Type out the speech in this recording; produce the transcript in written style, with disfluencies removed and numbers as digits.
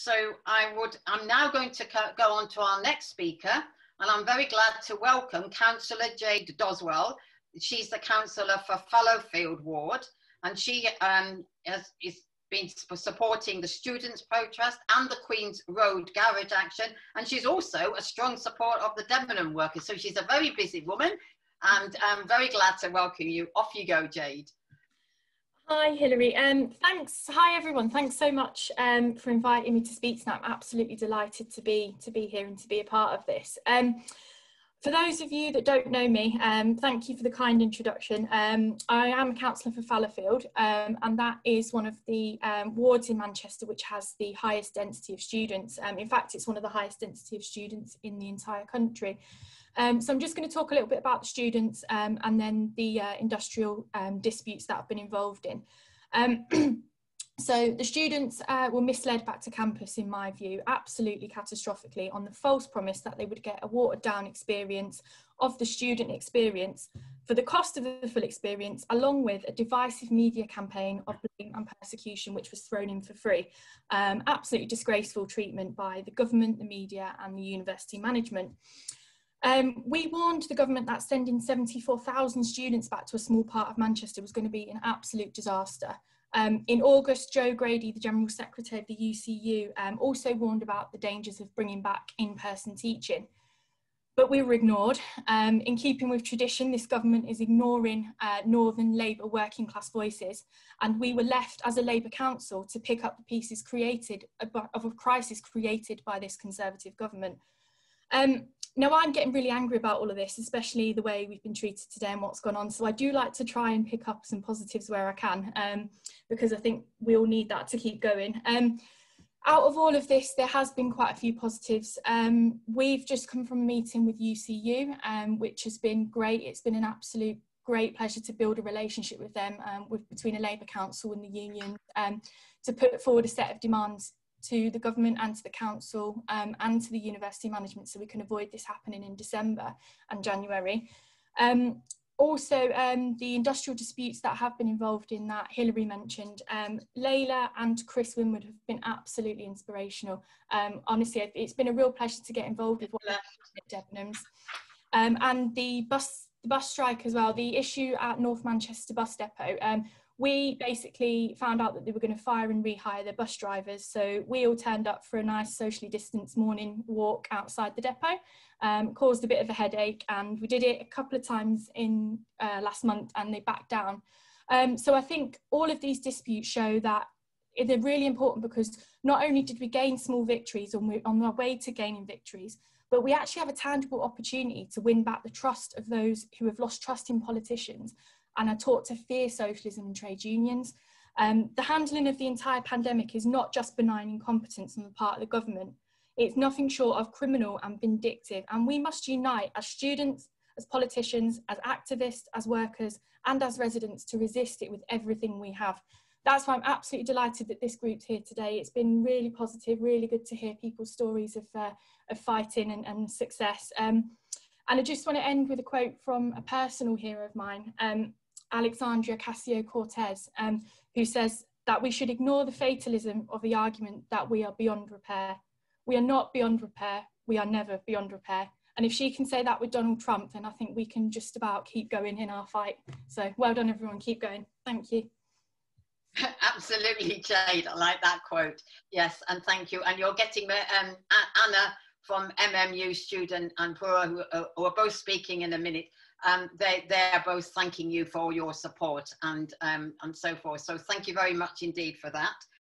So I'm now going to go on to our next speaker, and I'm very glad to welcome Councillor Jade Doswell. She's the councillor for Fallowfield Ward, and she is been supporting the students' protest and the Queen's Road garage action, and she's also a strong support of the Debenham workers. So she's a very busy woman, and I'm very glad to welcome you. Off you go, Jade. Hi, Hilary. Thanks. Hi, everyone. Thanks so much for inviting me to speak tonight. I'm absolutely delighted to be here and to be a part of this. For those of you that don't know me, thank you for the kind introduction. I am a councillor for Fallowfield, and that is one of the wards in Manchester which has the highest density of students. In fact, it's one of the highest density of students in the entire country. So I'm just going to talk a little bit about the students and then the industrial disputes that I've been involved in. So the students were misled back to campus, in my view, absolutely catastrophically, on the false promise that they would get a watered down experience of the student experience for the cost of the full experience, along with a divisive media campaign of blame and persecution which was thrown in for free. Absolutely disgraceful treatment by the government, the media and the university management. We warned the government that sending 74,000 students back to a small part of Manchester was going to be an absolute disaster. In August, Joe Grady, the General Secretary of the UCU, also warned about the dangers of bringing back in-person teaching. But we were ignored. In keeping with tradition, this government is ignoring Northern Labour working class voices, and we were left as a Labour council to pick up the pieces created of a crisis created by this Conservative government. Now, I'm getting really angry about all of this, especially the way we've been treated today and what's gone on. So I do like to try and pick up some positives where I can, because I think we all need that to keep going. Out of all of this, there has been quite a few positives. We've just come from a meeting with UCU, which has been great. It's been an absolute great pleasure to build a relationship with them, between a Labour council and the union, to put forward a set of demands to the government and to the council and to the university management, so we can avoid this happening in December and January. Also, the industrial disputes that have been involved in that Hilary mentioned, Layla and Chris Winwood have been absolutely inspirational. Honestly, it's been a real pleasure to get involved with what at Debenhams. And the bus strike as well, the issue at North Manchester bus depot, we basically found out that they were going to fire and rehire their bus drivers. So we all turned up for a nice socially distanced morning walk outside the depot. Caused a bit of a headache, and we did it a couple of times in last month and they backed down. So I think all of these disputes show that they're really important, because not only did we gain small victories and we're on our way to gaining victories, but we actually have a tangible opportunity to win back the trust of those who have lost trust in politicians and are taught to fear socialism and trade unions. The handling of the entire pandemic is not just benign incompetence on the part of the government. It's nothing short of criminal and vindictive, and we must unite as students, as politicians, as activists, as workers, and as residents to resist it with everything we have. That's why I'm absolutely delighted that this group's here today. It's been really positive, really good to hear people's stories of fighting and success. And I just want to end with a quote from a personal hero of mine, Alexandria Ocasio-Cortez, who says that we should ignore the fatalism of the argument that we are beyond repair. We are not beyond repair. We are never beyond repair. And if she can say that with Donald Trump, then I think we can just about keep going in our fight. So well done, everyone. Keep going. Thank you. Absolutely, Jade. I like that quote. Yes, and thank you. And you're getting Anna from MMU student and Pura, who are both speaking in a minute. They're both thanking you for your support and so forth. So thank you very much indeed for that.